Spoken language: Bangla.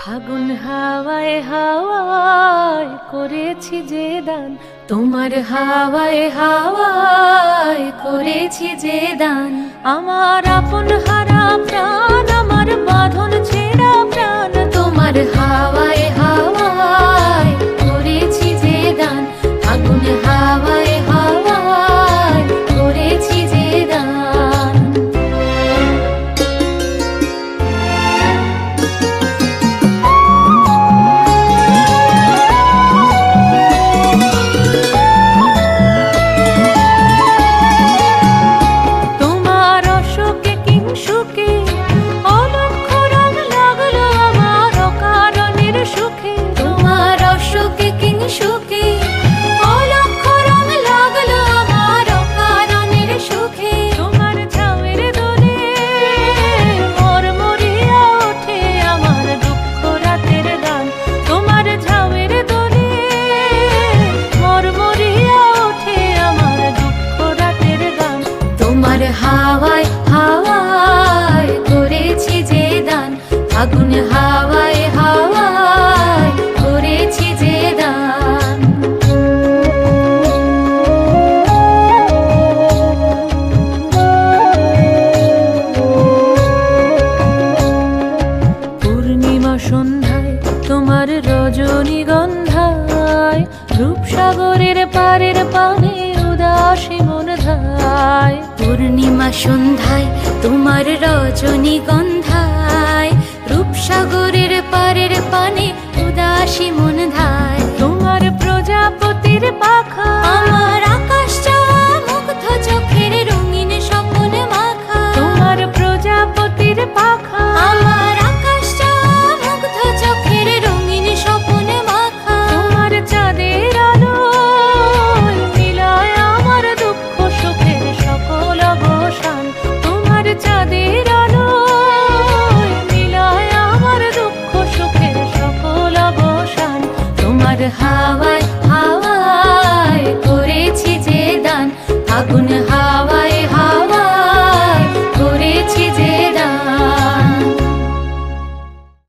ফাগুন হাওয়ায় হাওয়ায় করেছি যে দান, তোমার হাওয়ায় হাওয়ায় করেছি যে দান। আমার আপন হারা প্রাণ, আমার বাঁধন ছেঁড়া প্রাণ, তোমার হাওয়ায় হাওয়ায় করেছি যে দান। ফাগুন হাওয়ায় হাওয়ায় করেছি যে দান। হাওয়ায় হাওয়ায় করেছি যে দান, ফাগুন হাওয়ায় হাওয়ায় করেছি যে দান। পূর্ণিমা সন্ধ্যায় তোমার রজনীগন্ধায়, রূপসাগরের পারের পানে উদাসী মন ধায়। পূর্ণিমা সন্ধ্যায় তোমার রজনীগন্ধায়, রূপসাগরের পারের পানে উদাসী মন ধায়। তোমার প্রজাপতির পাখা